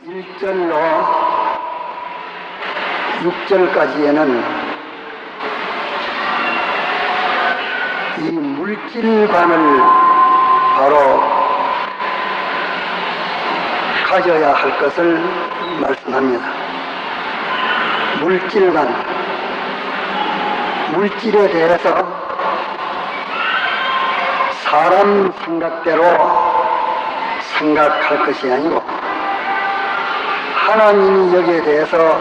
1절로 6절까지에는 이 물질관을 바로 가져야 할 것을 말씀합니다. 물질관, 물질에 대해서 사람 생각대로 생각할 것이 아니고 하나님이 여기에 대해서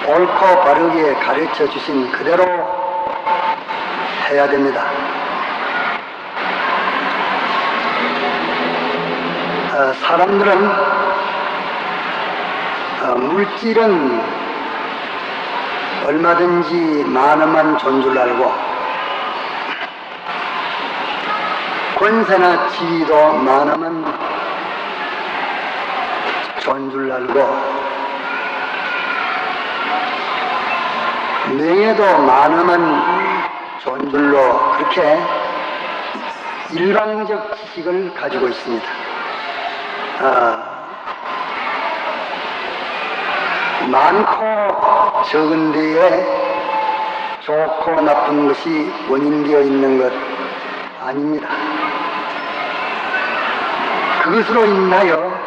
옳고 바르게 가르쳐 주신 그대로 해야 됩니다. 사람들은 물질은 얼마든지 많으면 좋은 줄 알고 권세나 지위도 많으면 좋은 줄 알고 명예도 많으면 좋은 줄로 그렇게 일방적 지식을 가지고 있습니다. 많고 적은 데에 좋고 나쁜 것이 원인되어 있는 것 아닙니다. 그것으로 인하여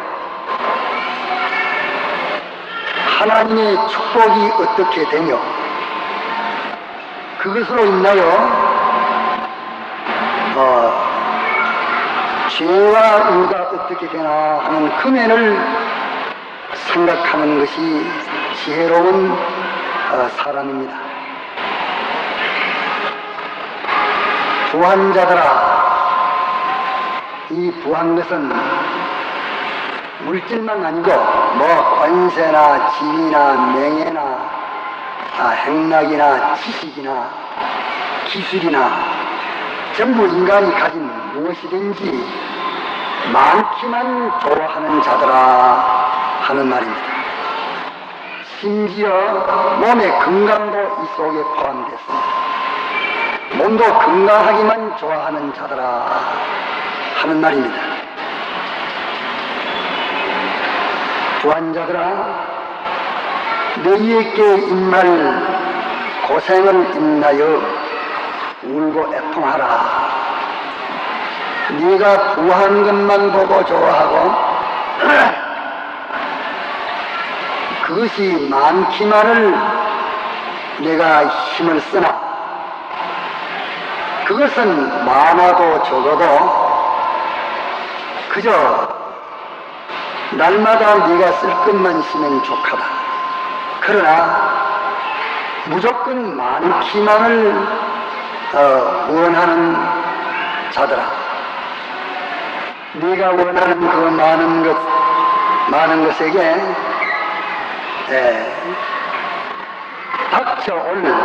하나님의 축복이 어떻게 되며 그것으로 인하여 죄와 의가 어떻게 되나 하는 금연을 생각하는 것이 지혜로운 사람입니다. 부한 자들아, 이 부한 것은 물질만 아니고 뭐 권세나 지위나 명예나 행락이나 지식이나 기술이나 전부 인간이 가진 무엇이든지 많기만 좋아하는 자들아 하는 말입니다. 심지어 몸의 건강도 이 속에 포함됐습니다. 몸도 건강하기만 좋아하는 자들아 하는 말입니다. 부한 자들아, 너희에게 임할 고생을 인하여 울고 애통하라. 네가 부한 것만 보고 좋아하고 그것이 많기만을 내가 힘을 쓰나 그것은 많아도 적어도 그저 날마다 네가 쓸 것만 있으면 족하다. 그러나 무조건 많기만을 원하는 자들아, 네가 원하는 그 많은 것에게 닥쳐올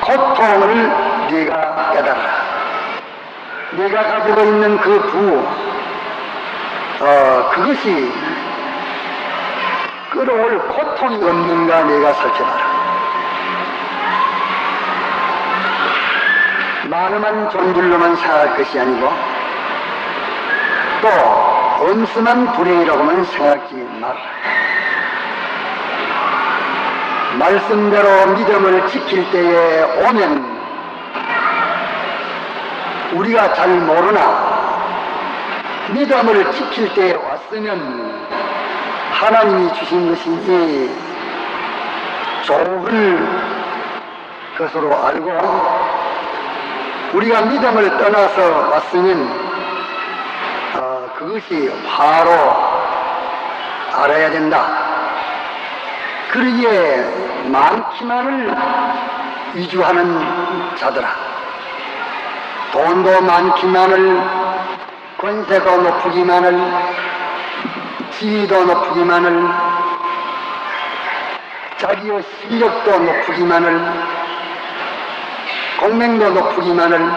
고통을 네가 깨달아라. 네가 가지고 있는 그 그것이 끌어올 고통이 없는가 네가 살펴봐라. 많으면 좋은 줄로만 생각할 것이 아니고 또 엄습한 불행이라고만 생각하지 마라. 말씀대로 믿음을 지킬 때에 오면 우리가 잘 모르나 믿음을 지킬 때에 왔으면 하나님이 주신 것이지 좋을 것으로 알고 우리가 믿음을 떠나서 왔으면 그것이 화로 알아야 된다. 그러기에 많기만을 위주하는 자들아, 돈도 많기만을, 권세도 높으기만을, 지위도 높으기만을, 자기의 실력도 높으기만을, 공명도 높으기만을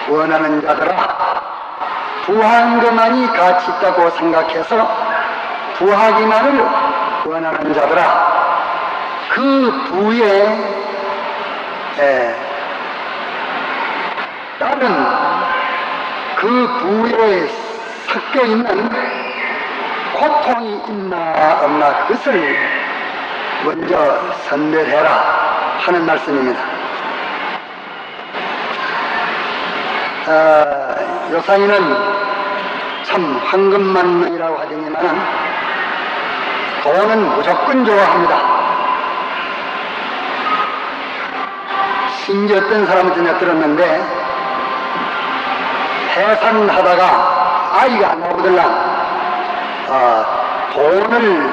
원하는 자들아, 부한 것만이 가치 있다고 생각해서 부하기만을 원하는 자들아, 그 부에 다른 그 부에 섞여 있는 고통이 있나 없나 그것을 먼저 선별해라 하는 말씀입니다. 요상이는 참 황금만능이라고 하더니만은 돈은 무조건 좋아합니다. 심지어 어떤 사람한테 내가 들었는데 해산하다가 아이가 안 나오더란 돈을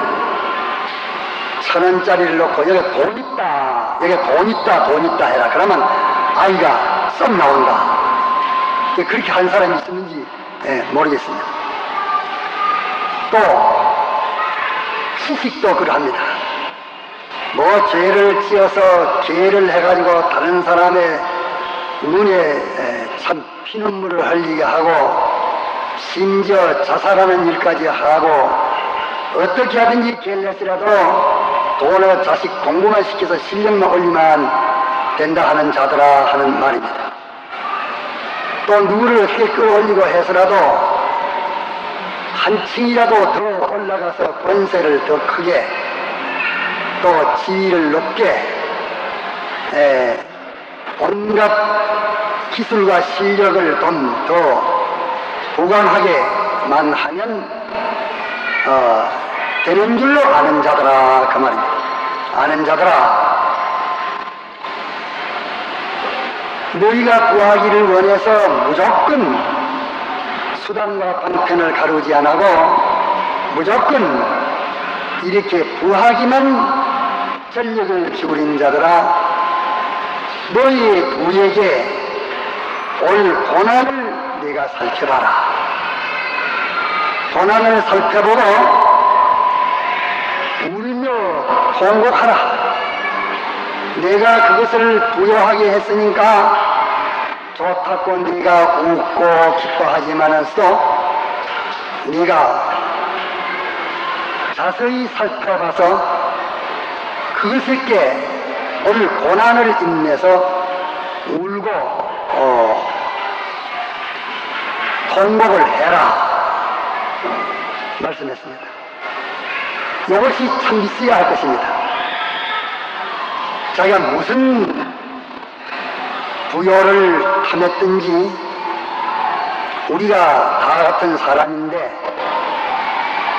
1,000원짜리를 놓고 여기 돈 있다, 여기 돈 있다 해라. 그러면 아이가 썩 나온다. 그렇게 한 사람이 있었는지 모르겠습니다. 또 시식도 그러합니다. 뭐 죄를 지어서 죄를 해가지고 다른 사람의 눈에 참 피눈물을 흘리게 하고 심지어 자살하는 일까지 하고 어떻게 하든지 결례시라도 돈을 자식 공부만 시켜서 실력만 올리면 된다 하는 자들아 하는 말입니다. 또 누구를 어떻게 끌어올리고 해서라도 한층이라도 더 올라가서 권세를 더 크게 또 지위를 높게 온갖 기술과 실력을 좀 더 부강하게만 하면 되는 줄로 아는 자들아 그 말입니다. 아는 자들아, 너희가 구하기를 원해서 무조건 수단과 방편을 가르지 않고 무조건 이렇게 부하기만 전력을 기울인 자들아, 너희의 부에게 올 고난을 네가 살펴봐라. 고난을 살펴보고 울며 통곡하라. 내가 그것을 부여하게 했으니까 좋다고 네가 웃고 기뻐하지만서도 네가 자세히 살펴봐서 그것에게 올 고난을 인내서 울고 통곡을 해라 말씀했습니다. 이것이 참 있어야 할 것입니다. 자기가 무슨 부여를 탐했든지 우리가 다 같은 사람인데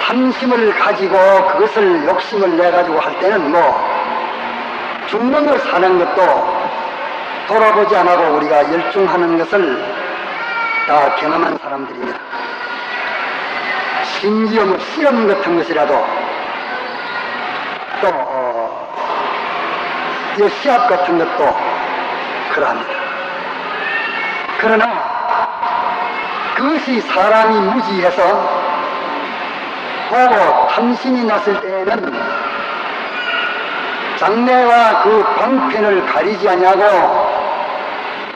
탐심을 가지고 그것을 욕심을 내가지고 할 때는 죽는 걸 사는 것도 돌아보지 않고 우리가 열중하는 것을 다 경험한 사람들입니다. 심지어 실험 같은 것이라도 또 시합 같은 것도 그러합니다. 그러나 그것이 사람이 무지해서 보고 탐심이 났을 때에는 장래와 그 방편을 가리지 않냐고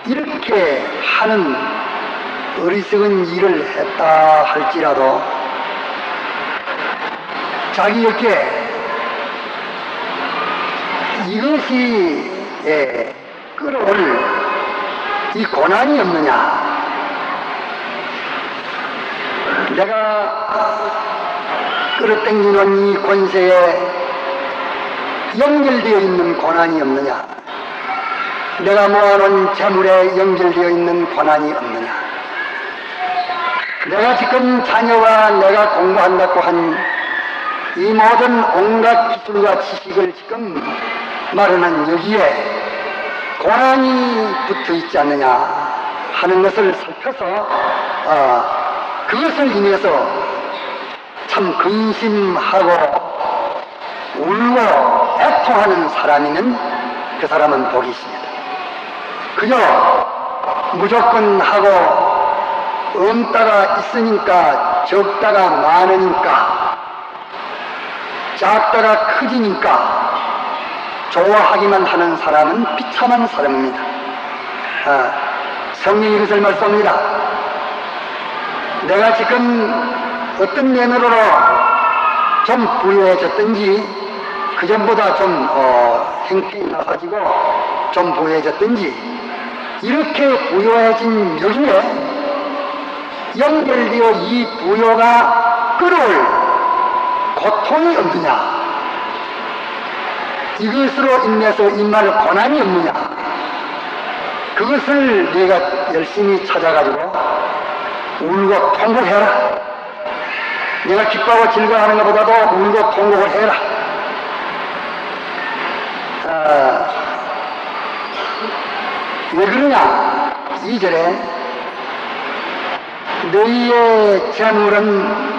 이렇게 하는 어리석은 일을 했다 할지라도 자기에게 이것이 끌어올 이 고난이 없느냐, 내가 끌어당기는 이 권세에 연결되어 있는 고난이 없느냐, 내가 모아놓은 재물에 연결되어 있는 고난이 없느냐, 내가 지금 자녀와 내가 공부한다고 한 이 모든 온갖 기술과 지식을 지금 마련한 여기에 고난이 붙어 있지 않느냐 하는 것을 살펴서 그것을 인해서 참 근심하고 울고 애통하는 사람이면 그 사람은 복이 있습니다. 그저 무조건 하고 엄다가 있으니까 적다가 많으니까 작다가 커지니까 좋아하기만 하는 사람은 비참한 사람입니다. 성령이 이것을 말씀합니다. 내가 지금 어떤 면으로 좀 부유해졌든지 그전보다 좀 형편이 나아지고 좀 부유해졌든지 이렇게 부유해진 여기에 연결되어 이 부유가 끌어올 고통이 없느냐, 이것으로 인해서 임할 고난이 없느냐, 그것을 네가 열심히 찾아가지고 울고 통곡해라. 내가 기뻐하고 즐거워하는 것보다도 울고 통곡을 해라. 왜 그러냐? 2절에 너희의 재물은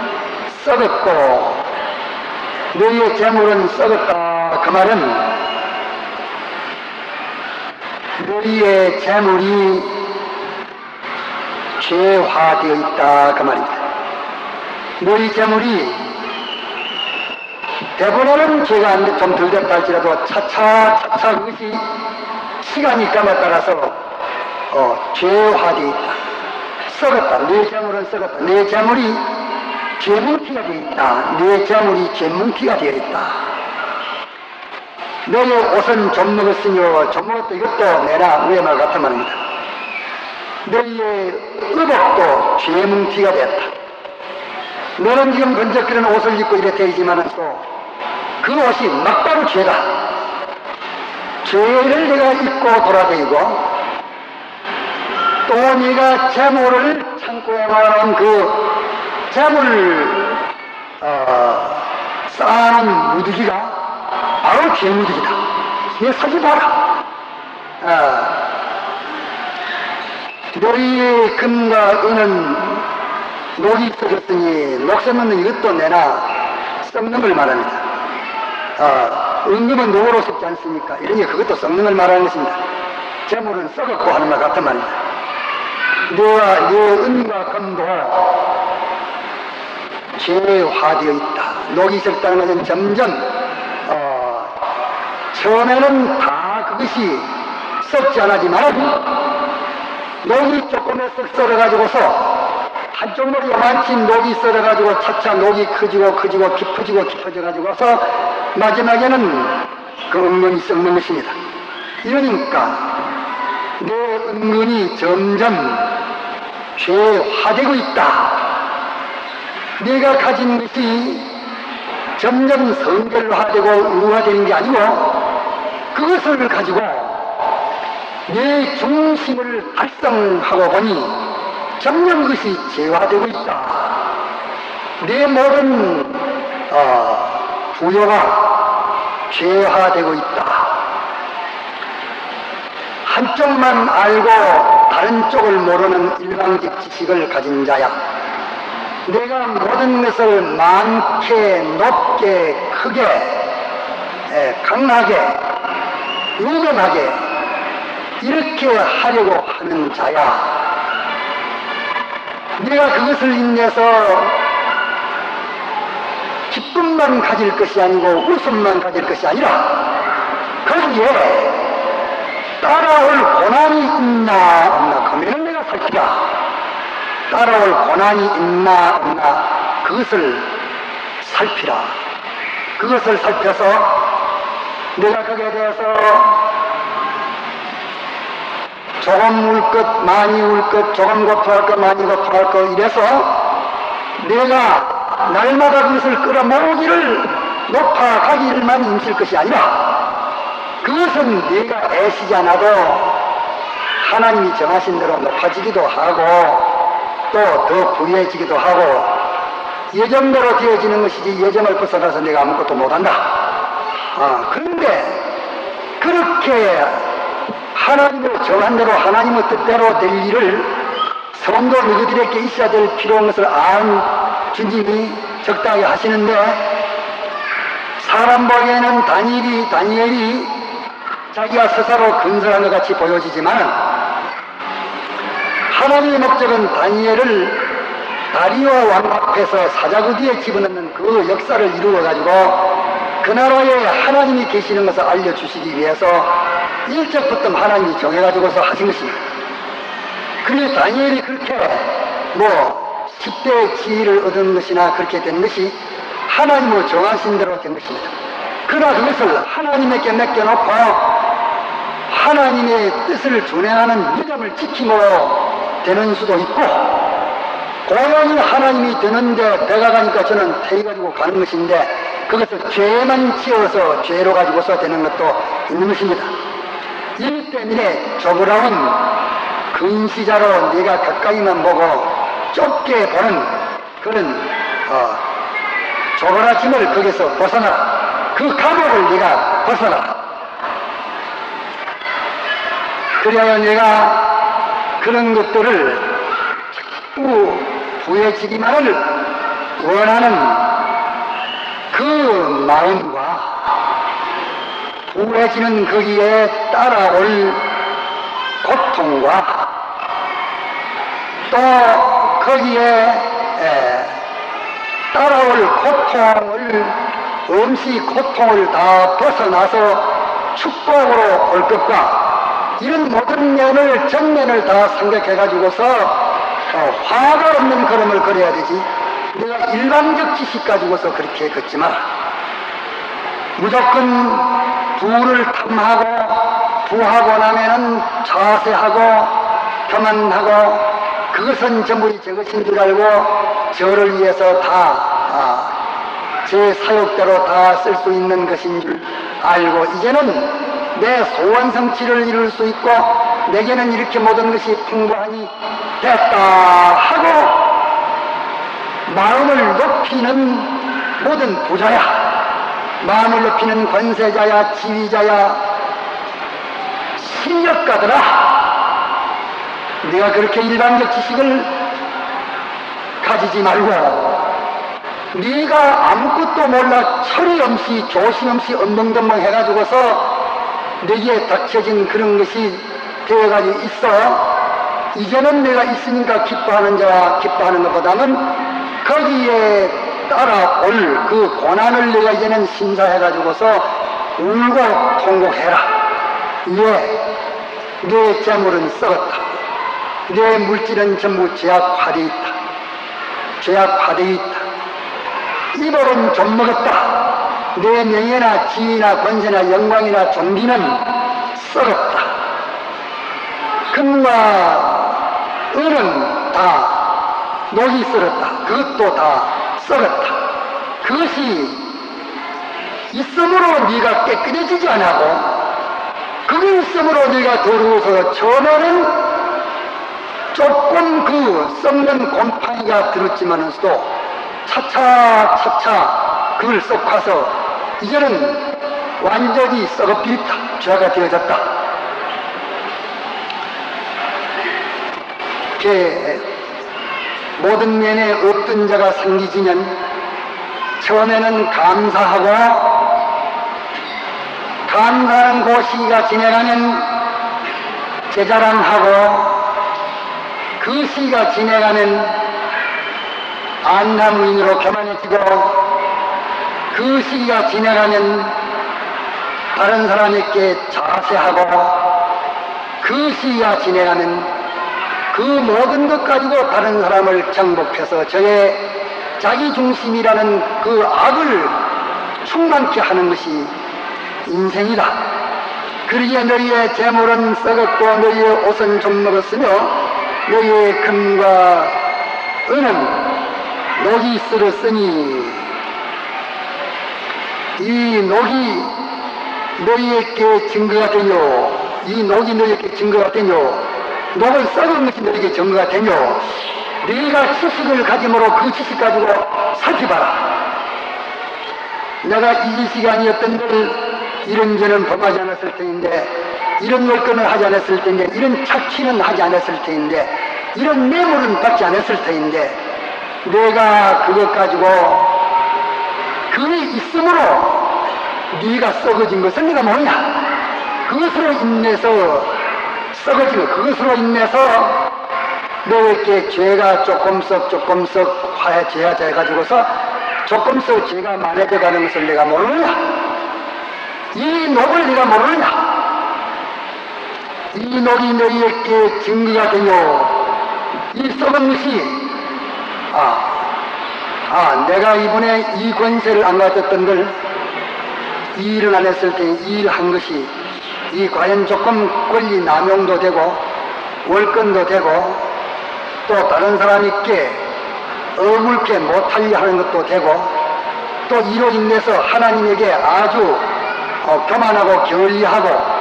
썩었고 너희의 재물은 썩었다. 그 말은 너희의 재물이 죄화되어 있다. 그 말입니다. 너희 재물이 대부분은 죄가 좀 덜 됐다 할지라도 차차 그것이 시간이 감에 따라서 죄화되어 있다. 썩었다. 내 재물은 썩었다. 내 재물이 죄뭉티가 되어 있다. 내 재물이 죄뭉티가 되어 있다. 너의 옷은 좀 먹었으며 좀 먹었다. 이것도 내라. 우의 말 같은 말입니다. 너희의 의복도 죄뭉티가 되었다. 너는 지금 번쩍거리는 옷을 입고 이렇다이지만은 또 그 옷이 막바로 죄다. 죄를 내가 입고 돌아다니고 또 네가 재물을 창고에 모아놓은 그 재물을 쌓아놓은 무더기가 바로 죄무더기다. 얘 사지 봐라. 너희의 금과 은은 녹이 썩었으니 녹 썩는 이것도 내나 썩는 걸 말합니다. 은금은 녹으로 썩지 않습니까? 이러니 그것도 썩는 걸 말하는 것입니다. 재물은 썩었고 하는 말 같은 말입니다. 너와 네 은과 금도 죄화되어 있다. 녹이 썩다는 것은 점점 처음에는 다 그것이 썩지 않았지만 녹이 조금에 썩 썰어가지고서 한쪽 머리 요만치 녹이 썰어가지고 차차 녹이 커지고 깊어져가지고서 마지막에는 그 은근이 썩는 것입니다. 이러니까 내 은근이 점점 죄화되고 있다. 내가 가진 것이 점점 성결화되고 의화되는 게 아니고 그것을 가지고 내 중심을 달성하고 보니 점점 그것이 재화되고 있다. 내 모든 부여가 죄화되고 있다. 한쪽만 알고 다른 쪽을 모르는 일방적 지식을 가진 자야. 내가 모든 것을 많게, 높게, 크게, 강하게, 유명하게 이렇게 하려고 하는 자야. 내가 그것을 인해서 기쁨만 가질 것이 아니고 웃음만 가질 것이 아니라 거기에 따라올 고난이 있나 없나 그러면 내가 살피라. 따라올 고난이 있나 없나 그것을 살피라. 그것을 살펴서 내가 거기에 대해서 조금 울 것, 많이 울 것, 조금 고통할 것, 많이 고통할 것 이래서 내가 날마다 그것을 끌어모으기를 높아가기를만 힘쓸 것이 아니라 그것은 내가 애쓰지 않아도 하나님이 정하신 대로 높아지기도 하고 또 더 부유해지기도 하고 예정대로 되어지는 것이지 예정을 벗어나서 내가 아무것도 못한다. 그런데 그렇게 하나님을 정한 대로 하나님의 뜻대로 될 일을 성도 너희들에게 있어야 될 필요한 것을 안 주님이 적당히 하시는데 사람 보기에는 다니엘이 자기가 스스로 근설한 것 같이 보여지지만 하나님의 목적은 다니엘을 다리오 왕 앞에서 사자구디에 집어넣는 그 역사를 이루어가지고 그 나라에 하나님이 계시는 것을 알려주시기 위해서 일찍부터 하나님이 정해가지고서 하신 것입니다. 그런데 다니엘이 그렇게 10대의 지위를 얻은 것이나 그렇게 된 것이 하나님으로 정하신 대로 된 것입니다. 그러나 그것을 하나님에게 맡겨놓고 하나님의 뜻을 준행하는 믿음을 지킴으로 되는 수도 있고 고연히 하나님이 되는데 배가 가니까 저는 태워가지고 가는 것인데 그것을 죄만 지어서 죄로 가지고서 되는 것도 있는 것입니다. 이 때문에 조그라운 근시자로 네가 가까이만 보고 좁게 보는 그런 조그라짐을 거기서 벗어나라. 그 감옥을 네가 벗어나라. 그래야 내가 그런 것들을 자꾸 부해지기만을 원하는 그 마음과 부해지는 거기에 따라올 고통과 또 거기에 따라올 고통을 음시 고통을 다 벗어나서 축복으로 올 것과 이런 모든 면을 정면을 다 생각해 가지고서 화가 없는 걸음을 걸어야 되지. 내가 일반적 지식 가지고서 그렇게 걷지 마라. 무조건 부를 탐하고 부하고 나면은 자세하고 교만하고 그것은 전부 제 것인 줄 알고 저를 위해서 다 제 사역대로 다 쓸 수 있는 것인 줄 알고 이제는 내 소원 성취를 이룰 수 있고 내게는 이렇게 모든 것이 풍부하니 됐다 하고 마음을 높이는 모든 부자야, 마음을 높이는 권세자야, 지휘자야, 실력가더라. 네가 그렇게 일반적 지식을 가지지 말고 네가 아무것도 몰라 철이 없이 조심 없이 엉덩덩덩 해가지고서 내게 닥쳐진 그런 것이 되어가지고 있어. 이제는 내가 있으니까 기뻐하는 자와 기뻐하는 것보다는 거기에 따라올 그 고난을 내가 이제는 심사해가지고서 울고 통곡해라. 예, 내 재물은 썩었다. 내 물질은 전부 죄악화되어 있다. 죄악화되어 있다. 이벌은 좀 먹었다. 내 명예나 지위나 권세나 영광이나 존귀는 썩었다. 금과 은은 다 녹이 썩었다. 그것도 다 썩었다. 그것이 있음으로 네가 깨끗해지지 않고 그게 있음으로 네가 더러워서 처음에는 조금 그 썩는 곰팡이가 들었지만서도 차차 그걸 썩어서 이제는 완전히 썩어비렸다. 죄가 되어졌다. 모든 면에 없던 자가 생기지면 처음에는 감사하는 그 시기가 지나가면 제자랑하고 그 시기가 지나가면 안나무인으로 교만해지고 그 시기가 지나가면 다른 사람에게 자세하고 그 시기가 지나가면 그 모든 것 가지고 다른 사람을 정복해서 저의 자기중심이라는 그 악을 충만케 하는 것이 인생이다. 그러기에 너희의 재물은 썩었고 너희의 옷은 좀 먹었으며 너희의 금과 은은 녹이 쓸었으니 이 녹이 너희에게 증거가 되뇨. 이 녹이 너희에게 증거가 되뇨. 녹을 썩은 것이 너희에게 증거가 되뇨. 너희가 지식을 가짐으로 그 지식 가지고 살펴봐라. 내가 이 지식이 아니었던 걸 이런 죄는 범하지 않았을 테인데 이런 월권을 하지 않았을 테인데 이런 착취는 하지 않았을 테인데 이런 뇌물은 받지 않았을 테인데 내가 그것 가지고 그게 있으므로 네가 썩어진 것을 네가 모르냐. 그것으로 인해서 썩어지고 그것으로 인해서 너에게 죄가 조금씩 화해져야 가지고서 조금씩 죄가 많아져 가는 것을 내가 모르느냐. 이 녹을 네가 모르느냐. 이 녹이 너희에게 증거가 되뇨. 이 썩은 것이 내가 이번에 이 권세를 안 가졌던 걸 이 일을 안 했을 때 이 일 한 것이 이 과연 조금 권리 남용도 되고 월권도 되고 또 다른 사람에게 어물게 못하게 하는 것도 되고, 또 이로 인해서 하나님에게 아주 교만하고 게을리하고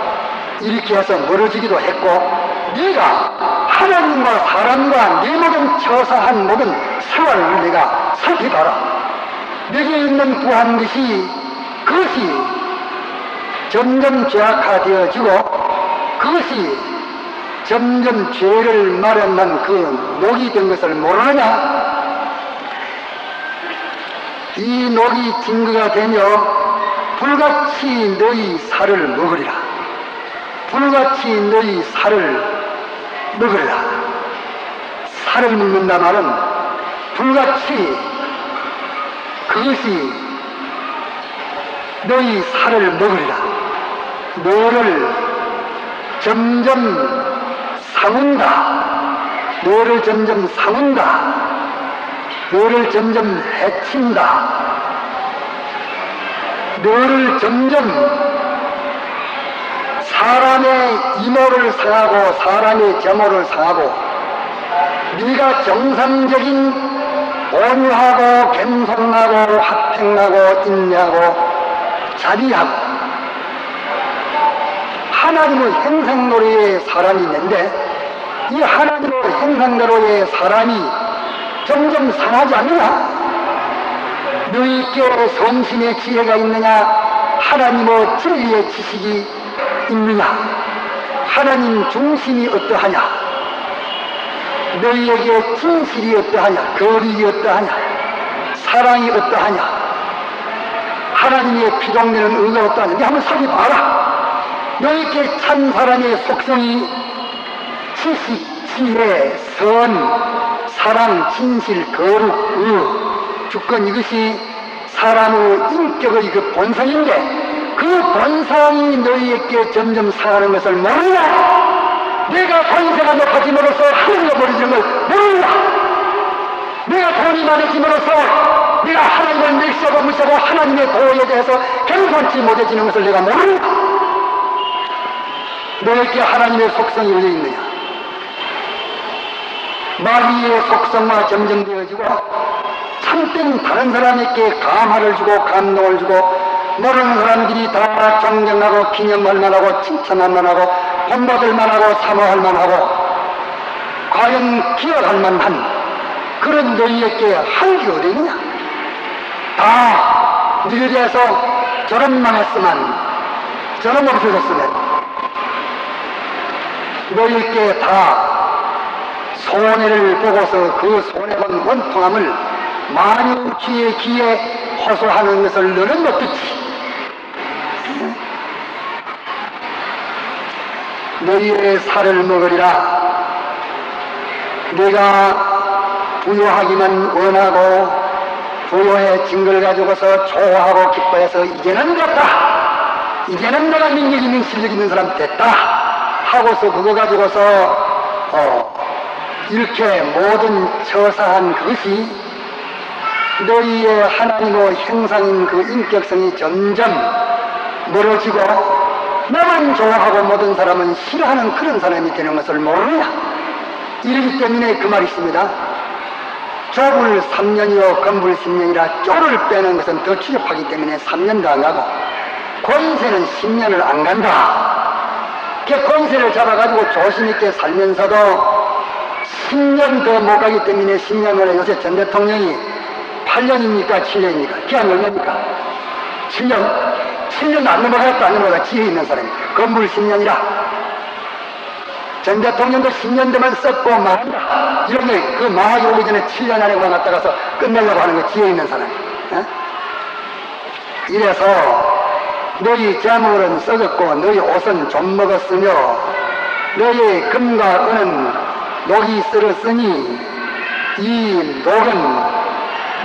이렇게 해서 멀어지기도 했고, 네가 하나님과 사람과 네 모든 처사한 모든 생활을 내가 살펴봐라. 내게 있는 부한 것이, 그것이 점점 죄악화되어지고 그것이 점점 죄를 마련한 그 녹이 된 것을 모르느냐? 이 녹이 증거가 되며 불같이 너희 살을 먹으리라. 불같이 너희 살을 먹으리라. 살을 먹는다 말은 불같이 그것이 너희 살을 먹으리라. 너를 점점 삼은다. 너를 점점 삼은다. 너를 점점 해친다. 너를 점점 사람의 이모를 상하고 사람의 제모를 상하고, 네가 정상적인 온유하고 겸손하고 화평하고 인내하고 자비하고 하나님의 형상대로의 사람이 있는데, 이 하나님의 형상대로의 사람이 점점 상하지 않느냐? 너희께 성신의 지혜가 있느냐? 하나님의 진리의 지식이 있느냐? 하나님 중심이 어떠하냐? 너희에게 진실이 어떠하냐? 거룩이 어떠하냐? 사랑이 어떠하냐? 하나님의 피동되는 의가 어떠하냐? 네 한번 살펴봐라. 너희께 참 사람의 속성이 지식, 지혜, 선, 사랑, 진실, 거룩, 의, 주권, 이것이 사람의 인격의 그 본성인데, 그 본성이 너희에게 점점 상하는 것을 모르냐? 내가 권세가 높아짐으로써 하늘로 버려지는 걸 모르냐? 내가 돈이 많아짐으로써 내가 하나님을 멸시하고 무시하고 하나님의 도에 대해서 겸손치 못해지는 것을 내가 모르냐? 너에게 하나님의 속성이 열려 있느냐? 마귀의 속성과 점정되어지고 참된 다른 사람에게 감화를 주고 감동을 주고, 모르는 사람들이 다 존경하고 기념할 만하고 칭찬할 만하고 본받을 만하고 사모할 만하고 과연 기억할 만한 그런 너희에게 할 게 어디 있느냐? 다 너희에 대해서 저런만 했으면, 저런 없어졌으면, 너희에게 다 손해를 보고서 그 손해본 원통함을 만유주의 기에 호소하는 것을 너는 못 듣지. 너희의 살을 먹으리라. 내가 부유하기만 원하고 부유해진 걸 가지고서 좋아하고 기뻐해서 이제는 됐다, 이제는 내가 능력 있는 실력 있는 사람 됐다 하고서 그거 가지고서 이렇게 모든 처사한 그것이 너희의 하나님의 형상인 그 인격성이 점점 멀어지고 나만 좋아하고 모든 사람은 싫어하는 그런 사람이 되는 것을 모르냐? 이러기 때문에 그 말이 있습니다. 좁을 3년이요 건불 10년이라 쪼를 빼는 것은 더 추접하기 때문에 3년도 안 가고 권세는 10년을 안 간다. 그 권세를 잡아가지고 조심있게 살면서도 10년 더 못 가기 때문에 10년 만에 요새 전 대통령이 8년입니까 7년입니까? 기한 얼마입니까? 7년 안 넘어갔다, 안 넘어가. 지혜 있는 사람이 건물 10년이라 전 대통령도 10년 되면 썼고 망한다. 이런 게 그 망하기 오기 전에 7년 안에 갔다 가서 끝내려고 하는 거 지혜 있는 사람이. 이래서 너희 재물은 썩었고 너희 옷은 좀 먹었으며 너희 금과 은은 녹이 썰었으니 이 녹은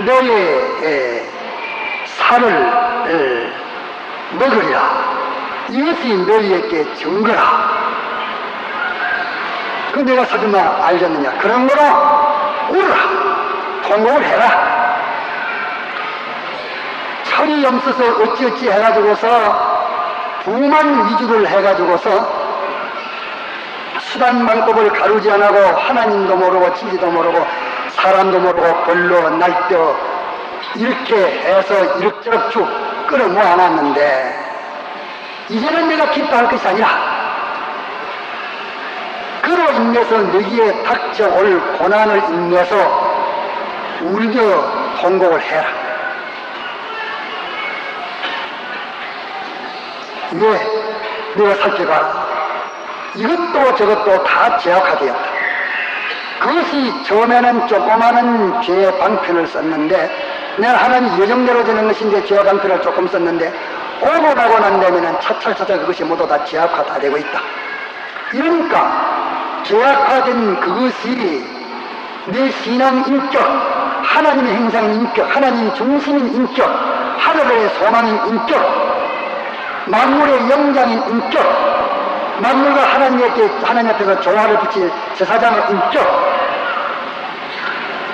너의 살을 먹으리라. 이것이 너희에게 증거라. 그 내가 사주만 알겠느냐? 그런 거로 울어라. 통곡을 해라. 철이 없어서 어찌어찌 해가지고서 부만 위주를 해가지고서 수단 방법을 가르지 않고 하나님도 모르고 진리도 모르고 사람도 모르고 벌로 날뛰어 이렇게 해서 이럭저럭 쭉 끌어 모아놨는데 이제는 내가 기뻐할 것이 아니라 그로 인해서 너희에 닥쳐올 고난을 인해서 울며 통곡을 해라. 왜? 내가 살펴봐라. 이것도 저것도 다 제약화되었다. 그것이 처음에는 조그마한 죄의 방편을 썼는데 내가 하나님 예정대로 되는 것인데 죄의 방편을 조금 썼는데 오고 나고 난 다음에는 차차차차 그것이 모두 다 제약화 다 되고 있다. 이러니까 제약화된 그것이 내 신앙 인격, 하나님의 행상인 인격, 하나님 중심인 인격, 하늘의 소망인 인격, 만물의 영장인 인격, 만물과 하나님 앞에서 조화를 붙일 제사장의 인격,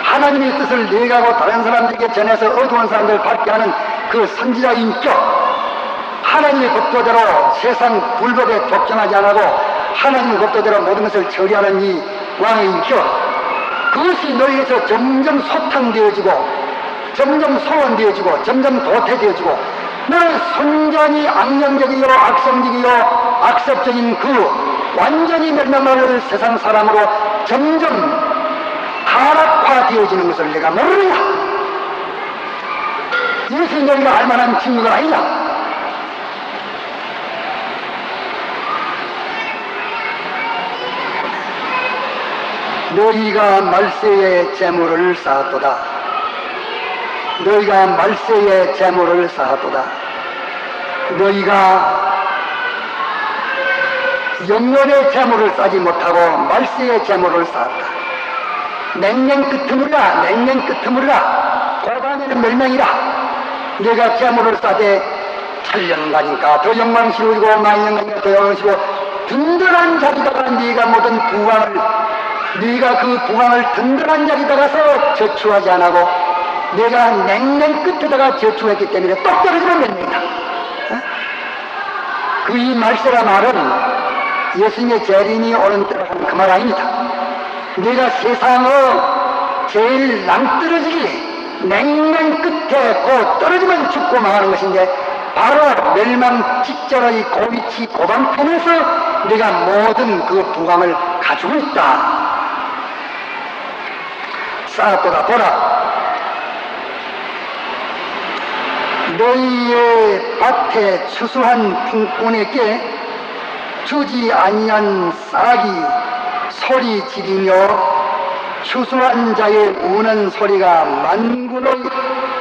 하나님의 뜻을 내가고 다른 사람들에게 전해서 어두운 사람들을 밝게 하는 그 선지자 인격, 하나님의 법도대로 세상 불법에 독점하지 않고 하나님의 법도대로 모든 것을 처리하는 이 왕의 인격, 그것이 너희에서 점점 소탕되어지고 점점 소원되어지고 점점 도태되어지고 너는 순전히 악령적이요 악성적이요 악습적인 그 완전히 멸망할 세상 사람으로 점점 타락화되어지는 것을 내가 모르느냐? 이것이 너희가 알만한 증거가 아니냐? 너희가 말세의 재물을 쌓았도다. 너희가 말세의 재물을 쌓았도다. 너희가 영원의 재물을 쌓지 못하고 말세의 재물을 쌓았다. 냉랭 끄트물이라, 냉랭 끄트물이라, 고단에는 멸망이라. 내가 재물을 쌓되 8년 가니까 더 영광스러우고 많이 영광이니까 더 영광스러우고 든든한 자리다가 네가 모든 부강을, 네가 그 부강을 든든한 자리다가서 저축하지 않고 내가 냉랭 끝에다가 저축했기 때문에 똑 떨어지면 멸망이다. 그 이 말세라 말은 예수님의 재림이 오는 때라 하는 그 말 아닙니다. 내가 세상의 제일 낭떠러지기 냉랭 끝에 곧 떨어지면 죽고 망하는 것인데 바로 멸망 직전의 고위치 고방편에서 내가 모든 그 부강을 가지고 있다. 쌓았도다. 보라, 너희의 밭에 추수한 품꾼에게 주지 아니한 싹이 소리 지르며 추수한 자의 우는 소리가 만군의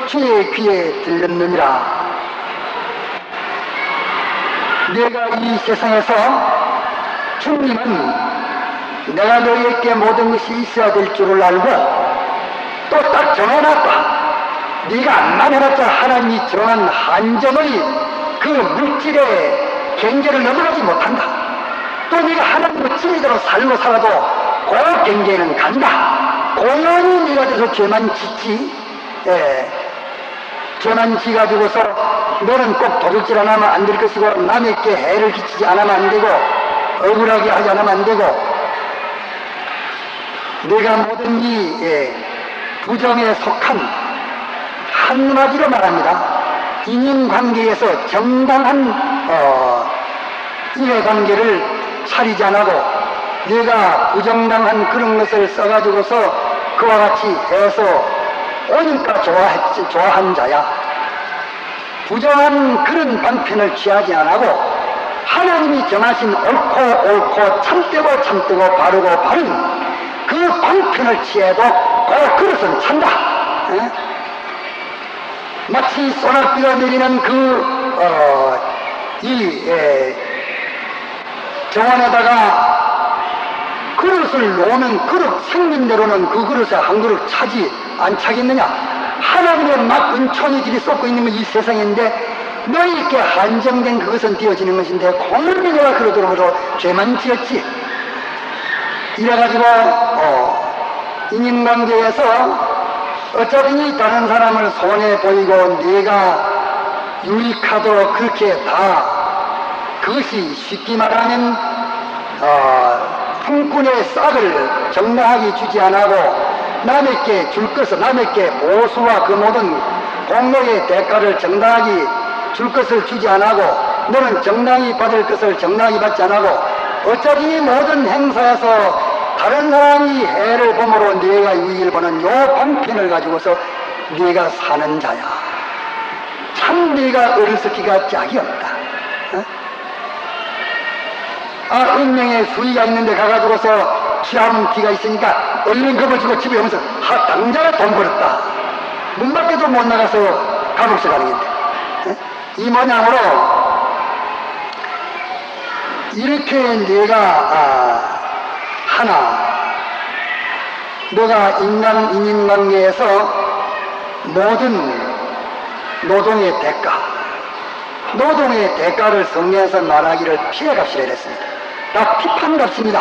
주의 귀에 들렸느니라. 내가 이 세상에서 주님은 내가 너희에게 모든 것이 있어야 될 줄을 알고 또 딱 정해놨다. 네가 안만 해봤자 하나님이 정한 한정의 그 물질의 경계를 넘어가지 못한다. 또 네가 하나님의 진리대로 살고 살아도 그 경계는 간다. 고연히 네가 돼서 죄만 짓지, 죄만 지가지고서 너는 꼭 도둑질 안 하면 안 될 것이고 남에게 해를 끼치지 않으면 안 되고 억울하게 하지 않으면 안 되고 네가 모든 이 부정에 속한, 한마디로 말합니다, 인연관계에서 정당한 이해관계를 차리지 않고 네가 부정당한 그런 것을 써가지고서 그와 같이 해서 오니까 좋아한 자야. 부정한 그런 방편을 취하지 않고 하나님이 정하신 옳고 참되고 참되고 바르고 바른 그 방편을 취해도 그 그릇은 찬다. 마치 소낙비가 내리는 정원에다가 그릇을 놓으면 그릇 생긴대로는 그 그릇에 한 그릇 차지 안 차겠느냐. 하나님의 막 은총의 길이 쏟고 있는 건 이 세상인데 너희에게 한정된 그것은 되어지는 것인데 공연히 내가 그러도록 죄만 지었지. 이래가지고 인연관계에서 어차피 다른 사람을 손해 보이고 네가 유익하도록 그렇게 다, 그것이 쉽게 말하면 품꾼의 싹을 정당하게 주지 않고 남에게 줄 것을, 남에게 보수와 그 모든 공로의 대가를 정당하게 줄 것을 주지 않고, 너는 정당히 받을 것을 정당히 받지 않고, 어차피 모든 행사에서 다른 사람이 해를 보므로 네가 유익을 보는 요 방편을 가지고서 네가 사는 자야. 참 네가 어리석기가 짝이 없다. 어? 아, 운명의 수위가 있는데 가가지고서 취함기가 있으니까 얼른 겁을 주고 집에 오면서 당장에 돈 벌었다. 문 밖에도 못 나가서 감옥서 가는 건데. 이 모양으로 이렇게 네가 너가 인간관계에서 모든 노동의 대가를 성경에서 말하기를 피해값이라 했습니다. 다 피판값입니다.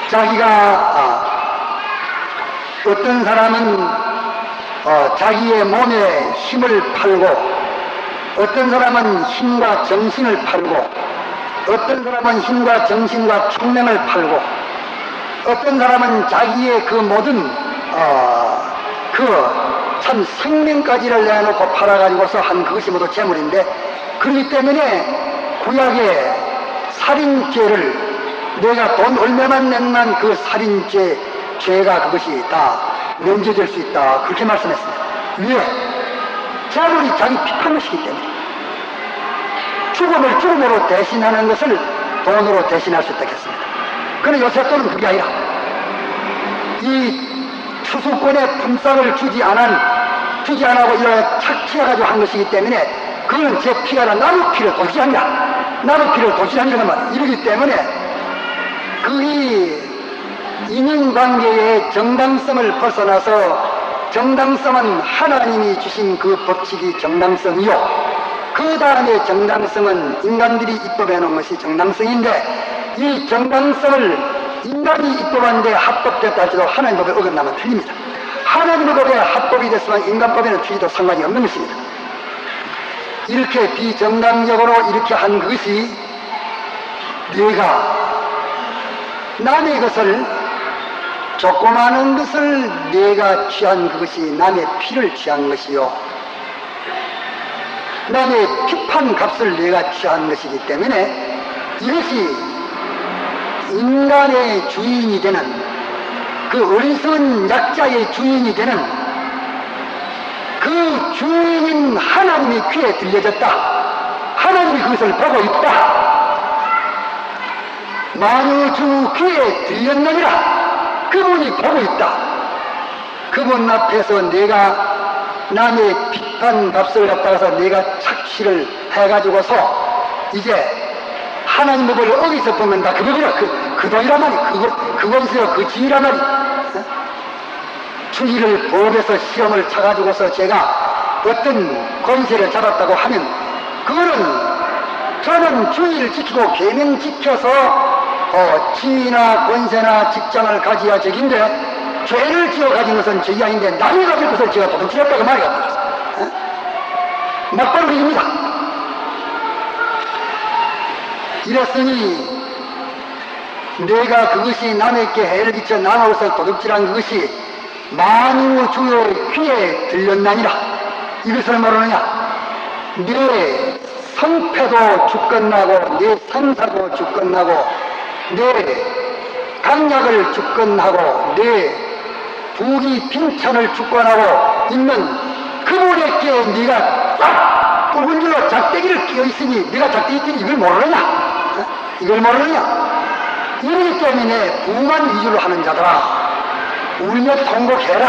자기가 어떤 사람은 자기의 몸에 힘을 팔고, 어떤 사람은 힘과 정신을 팔고, 어떤 사람은 힘과 정신과 총명을 팔고, 어떤 사람은 자기의 그 모든 참 생명까지를 내놓고 팔아가지고서 한 그것이 모두 재물인데, 그렇기 때문에 구약의 살인죄를 내가 돈 얼마만 낸만 그 살인죄 죄가 그것이 다 면제될 수 있다, 그렇게 말씀했습니다. 왜? 재물이 자기 피판 것이기 때문에. 죽음을 죽음으로 대신하는 것을 돈으로 대신할 수 있다 했습니다. 그러나 요셉도는 그게 아니라 이 추수권의 품삯을 주지 않고 이렇게 착취해가지고 한 것이기 때문에, 그건 제 피가 아니라 나무 피를 도시합니다. 나무 피를 도시한다는 말. 이러기 때문에 그이 인연관계의 정당성을 벗어나서, 정당성은 하나님이 주신 그 법칙이 정당성이요, 그 다음에 정당성은 인간들이 입법해 놓은 것이 정당성인데, 이 정당성을 인간이 입법한데 합법됐다 할지라도 하나님 법에 어긋나면 틀립니다. 하나님의 법에 합법이 됐으면 인간 법에는 틀리도 상관이 없는 것입니다. 이렇게 비정당적으로 이렇게 한 것이, 네가 남의 것을, 조그마한 것을 네가 취한 그것이 남의 피를 취한 것이요, 남의 피판 값을 내가 취한 것이기 때문에, 이것이 인간의 주인이 되는, 그 어리석은 약자의 주인이 되는 그 주인인 하나님의 귀에 들려졌다. 하나님이 그것을 보고 있다. 만우주 귀에 들렸느니라. 그분이 보고 있다. 그분 앞에서 내가 남의 비판 값을 갖다가서 내가 착취를 해가지고서 이제 하나님 법을 어디서 보면 다 그 법이라, 그 돈이란 말이, 그것이요, 그 지위란 말이. 주의를 법에서 시험을 쳐가지고서 제가 어떤 권세를 잡았다고 하면, 그거는 저는 주의를 지키고 계명 지켜서 지위나 권세나 직장을 가져야 적인데, 죄를 지어 가진 것은 적이 아닌데 남이 가질 것을 제가 도둑질했다고 말이 없다. 막바로 입니다. 이랬으니 내가 그것이 남에게 해를 끼쳐 남으로서 도둑질한 그것이 만우주의 귀에 들렸나니라. 이것을 모르느냐? 내 성패도 죽건나고, 내 성사도 죽건나고, 내 강약을 죽건하고, 내 부귀 빈천을 죽건하고 있는 그분에게 네가 딱 붉은 줄로 작대기를 끼어 있으니, 네가 작대기 끼니 이걸 모르느냐? 이걸 모르느냐? 이러기 때문에 부만 위주로 하는 자들아, 울며 통곡해라.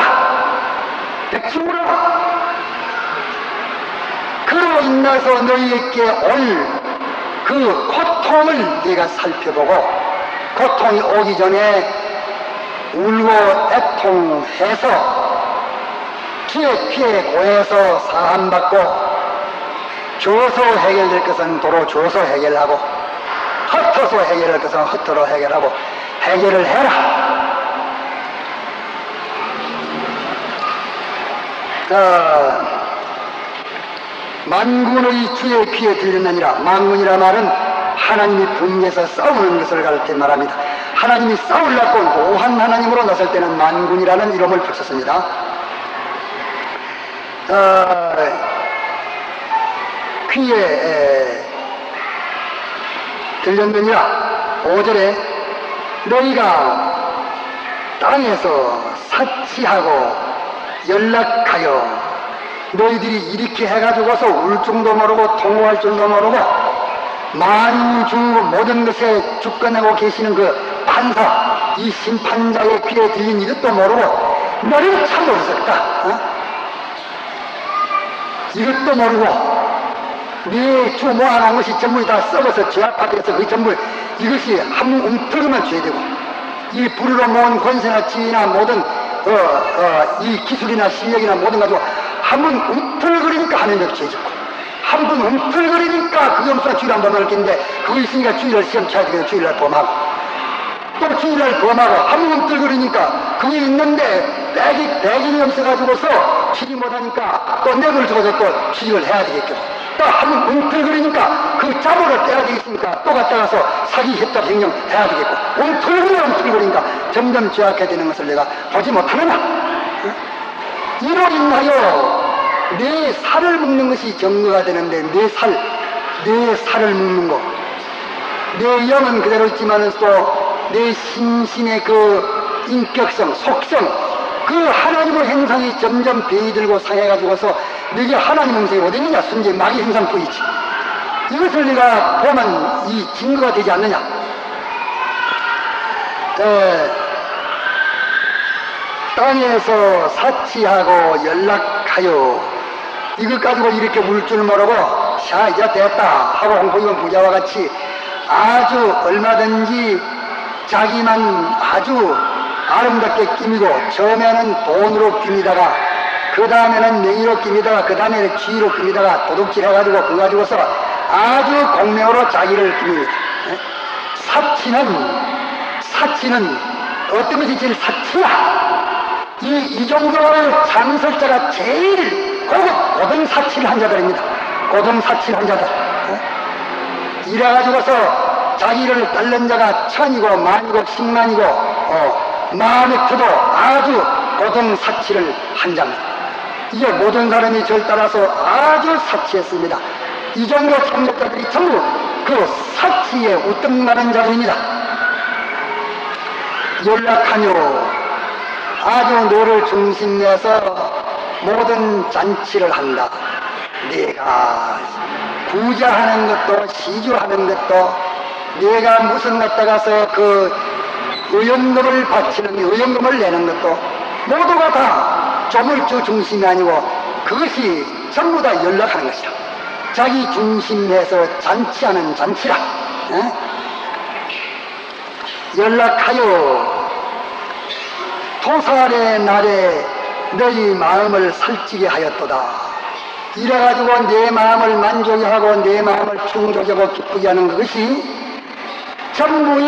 백지물어라. 그로 인해서 너희에게 올 그 고통을 네가 살펴보고, 고통이 오기 전에 울고 애통해서 피에 고해서 사함받고, 줘서 해결될 것은 도로 줘서 해결하고, 흩어서 해결할 것은 흩어로 해결하고, 해결을 해라. 만군의 주의 귀에 들렸느니라. 만군이라 말은 하나님이 분에서 싸우는 것을 가르쳐 말합니다. 하나님이 싸우려고 모한 하나님으로 나설 때는 만군이라는 이름을 붙였습니다. 귀에 들렸느니라. 5절에 너희가 땅에서 사치하고 연락하여 너희들이 이렇게 해가지고서 울 줄도 모르고 통곡할 줄도 모르고 만주 모든 것에 주권하고 계시는 그 판사, 이 심판자의 귀에 들린 이것도 모르고 너희는 참 어리석다. 이것도 모르고 네 주 모아놓은 것이 전부 다 썩어서 죄 앞에 서 그 전부 이것이 한 움틀기만 줘야 되고 이 불으로 모은 권세나 지위나 모든 이 기술이나 실력이나 모든 가지고 한 번 움틀거리니까 하나님의 죄짓고 한 번 움틀거리니까 그게 없으면 주일 한번 얻겠는데 그거 있으니까 주일날 시험 쳐야 되겠다. 주일날 범하고 또 주일날 범하고 한 번 움틀거리니까 그게 있는데 빼gin이 없어가지고서 취직 못하니까 또 내걸 적어서 또 취직을 해야 되겠고 또 한 번 움틀거리니까 그 잡으러 떼야 되겠으니까 또 갔다 가서 사기 협박 행령 해야 되겠고 움틀거리니까 점점 죄악해 되는 것을 내가 보지 못하느냐. 이로 인하여 내 살을 먹는 것이 정거가 되는데 내 살을 먹는 거, 내 영은 그대로 있지만은 또 내 심신의 그 인격성, 속성, 그 하나님의 행상이 점점 배이들고 상해가지고서 내게 하나님 형상이 어디느냐? 순전히 마귀 형상뿐이지. 이것을 내가 보면 이 증거가 되지 않느냐? 땅에서 사치하고 연락하여 이것 가지고 이렇게 울 줄 모르고 자 이제 됐다 하고 홍보이원 부자와 같이 아주 얼마든지 자기만 아주 아름답게 끼미고 처음에는 돈으로 끼미다가 그 다음에는 명의로 끼미다가 그 다음에는 지위로 끼미다가 도둑질 해가지고 그거 가지고서 아주 공명으로 자기를 끼밉니다. 사치는 어떤 것이 제일 사치야? 이 정도의 장설자가 제일 고등 사치를 한 자들입니다. 고등 사치를 한 자들. 이래가지고서 자기를 따른 자가 천이고 만이고 십만이고 마음에 터도 아주 고등 사치를 한 자입니다. 이제 모든 사람이 저를 따라서 아주 사치했습니다. 이 정도 참석자들이 전부 그 사치에 우등나는 자들입니다. 연락하뇨 아주 너를 중심내서 모든 잔치를 한다. 네가 구제하는 것도 시주하는 것도 네가 무슨 갖다가서 그 의연금을 바치는 의연금을 내는 것도 모두가 다 조물주 중심이 아니고 그것이 전부 다 연락하는 것이다. 자기 중심에서 잔치하는 잔치라. 연락하여 토살의 날에 너희 마음을 살찌게 하였도다. 이래가지고 내 마음을 만족해 하고 내 마음을 충족하고 기쁘게 하는 그것이 전부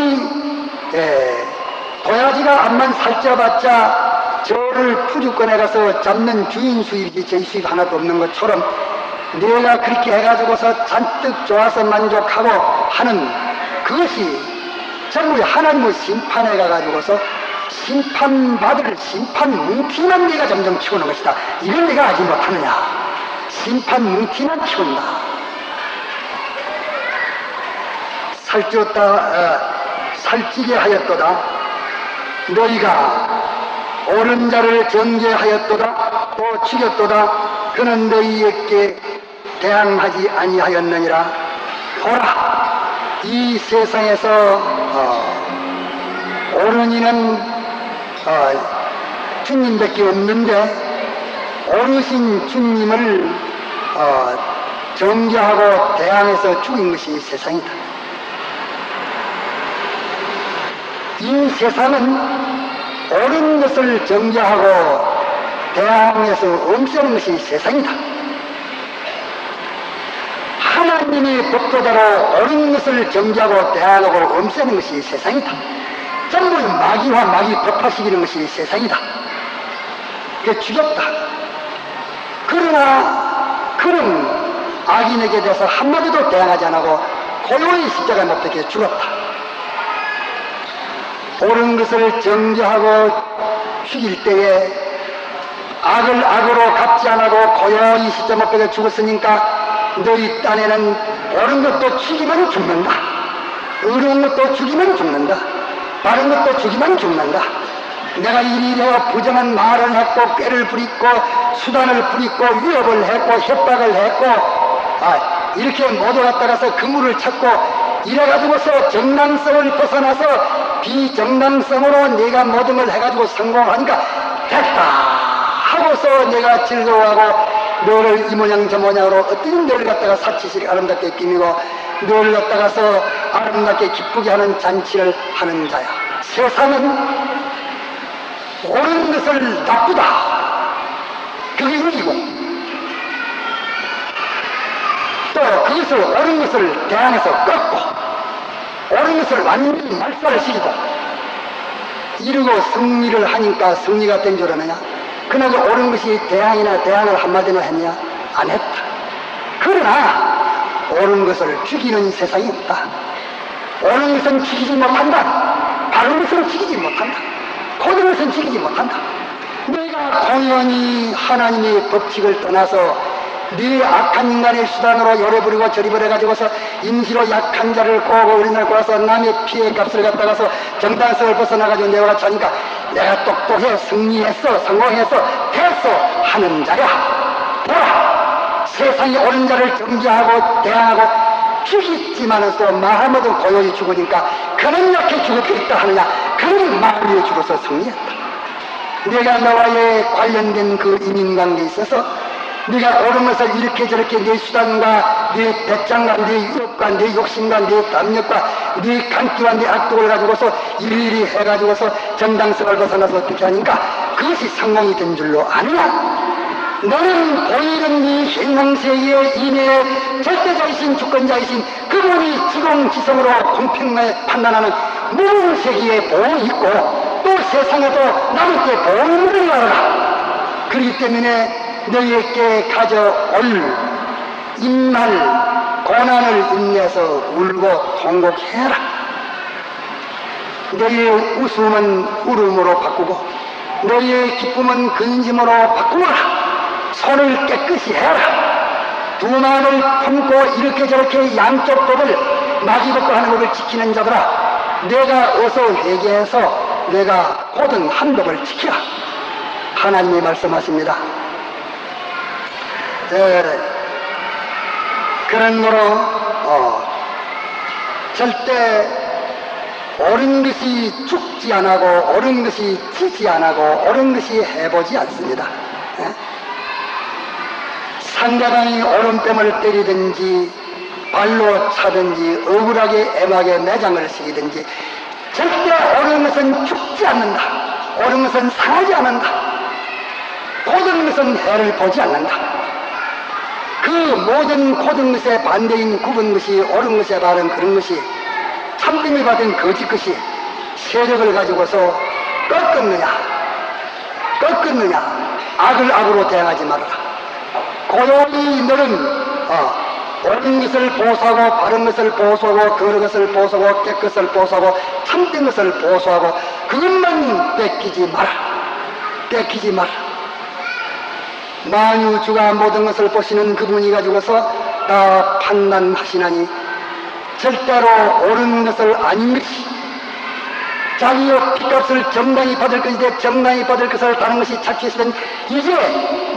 도야지가 암만 살쪄봤자 저를 푸주권에 가서 잡는 주인 수입이지 제 수입 하나도 없는 것처럼 내가 그렇게 해가지고서 잔뜩 좋아서 만족하고 하는 그것이 전부 하나님의 심판에 가가지고서 심판받을 심판 뭉티만 내가 점점 키우는 것이다. 이걸 내가 알지 못하느냐. 심판 뭉티만 키운다. 살찌게 하였도다. 너희가 옳은 자를 정죄하였도다. 또 죽였도다. 그는 너희에게 대항하지 아니하였느니라. 보라, 이 세상에서 옳은 이는 주님밖에 없는데 오르신 주님을 정죄하고 대항해서 죽인 것이 세상이다. 이 세상은 옳은 것을 정죄하고 대항해서 엄쓰는 것이 세상이다. 하나님의 법도대로 옳은 것을 정죄하고 대항하고 엄쓰는 것이 세상이다. 전부 마귀와 마귀 법화시키는 것이 세상이다. 그게 죽였다. 그러나 그는 악인에게 대해서 한마디도 대항하지 않고 고요히 십자가에 못 박혀 죽었다. 옳은 것을 정죄하고 죽일 때에 악을 악으로 갚지 않고 고요히 시점 앞에서 죽었으니까 너희 딴에는 옳은 것도 죽이면 죽는다, 의로운 것도 죽이면 죽는다, 바른 것도 죽이면 죽는다. 내가 이리로 부정한 말을 했고 꾀를 부리고 수단을 부리고 위협을 했고 협박을 했고 이렇게 모두 갖다가서 그물을 찾고 이래가지고서 정당성을 벗어나서 비정당성으로 내가 모든 걸 해가지고 성공하니까 됐다 하고서 내가 즐거워하고 너를 이 모양 저 모양으로 어떤 너를 갖다가 사치스럽게 아름답게 끼미고 너를 갖다가서 아름답게 기쁘게 하는 잔치를 하는 자야. 세상은 옳은 것을 나쁘다 그게 이기고 또 그것을 옳은 것을 대항해서 꺾고 옳은 것을 완전히 말살을 시키고 이루고 승리를 하니까 승리가 된 줄 아느냐? 그나마 옳은 것이 대항을 한마디나 했냐? 안 했다. 그러나 옳은 것을 죽이는 세상이 없다. 옳은 것은 죽이지 못한다. 바른 것은 죽이지 못한다. 고든 것은 죽이지 못한다. 내가 공연히 하나님의 법칙을 떠나서 네 악한 인간의 수단으로 요래 부리고 저리 부려가지고서 임시로 약한 자를 꼬고 우리나라 꼬아서 남의 피해 값을 갖다가서 정당성을 벗어나가지고 내가 같이 하니까 내가 똑똑해 승리했어 성공했어 됐어 하는 자야. 보라 세상에 옳은 자를 정죄하고 대항하고 죽였지만은 또 마음으로 고요히 죽으니까 그는 이렇게 죽을 게 있다 하느냐? 그는 마음에 죽어서 승리했다. 내가 너와의 관련된 그 인인관계에 있어서 네가 옳은 것을 이렇게 저렇게 네 수단과 네 배짱과 네 유혹과 네 욕심과 네 담력과 네 간기와 네 악독을 가지고서 일일이 해가지고서 정당성을 벗어나서 어떻게 하니까 그것이 성공이 된 줄로 아느냐? 너는 보이는 이 현상세계의 인의 절대자이신 주권자이신 그분이 지공지성으로 공평하게 판단하는 모든 세계에 보험이 있고 또 세상에도 남에게 보험을 알아라. 그렇기 때문에 너희에게 가져올 임할 고난을 인내서 울고 통곡해라. 너희의 웃음은 울음으로 바꾸고 너희의 기쁨은 근심으로 바꾸어라. 손을 깨끗이 해라. 두 마음을 품고 이렇게 저렇게 양쪽 법을 마주벗고 하는 법을 지키는 자들아, 내가 어서 회개해서 내가 고든 한 법을 지키라. 하나님이 말씀하십니다. 그러므로 절대 옳은 것이 죽지 않고 옳은 것이 지지 않고 옳은 것이 해보지 않습니다. 상대방이 오른뺨을 때리든지 발로 차든지 억울하게 애막에 매장을 시키든지 절대 옳은 것은 죽지 않는다. 옳은 것은 상하지 않는다. 고든 것은 해를 보지 않는다. 그 모든 고든 것의 반대인 굽은 것이 옳은 것에 바른 그런 것이 참됨이 받은 거짓 것이 세력을 가지고서 꺾었느냐 악을 악으로 대항하지 말아라. 고요히 너는 옳은 것을 보수하고 바른 것을 보수하고 거룩한 것을 보수하고 깨끗을 보수하고 참된 것을 보수하고 그것만 뺏기지 마라. 만유주가 모든 것을 보시는 그분이 가지고서 다 판단하시나니 절대로 옳은 것을 아닌 것이 자기의 핏값을 정당히 받을 것인데 정당히 받을 것을 다른 것이 착취했으면 이제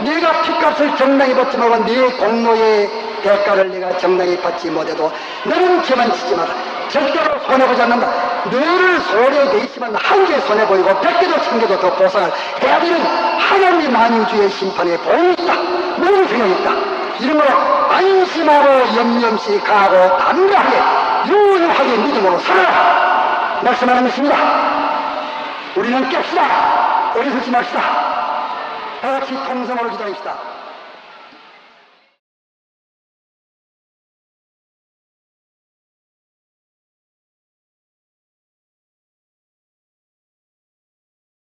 내가 핏값을 정당히 받지 말고 네 공로의 대가를 내가 정당히 받지 못해도 너는 죄만 지지 마라. 절대로 손해보지 않는다. 너를 손해돼 있으면 한 개 손해보이고 100개도 1000개도 더 보상을 해야 되는 하나님의 만유주의 심판에 보험이 있다. 모든 생각이 있다. 이런 걸 안심하고 염려없이 가고 담대하게 유효하게 믿음으로 살아라. 말씀하는 것입니다. 우리는 깹시다. 어리석지 맙시다. 다 같이 통성으로 기도합시다.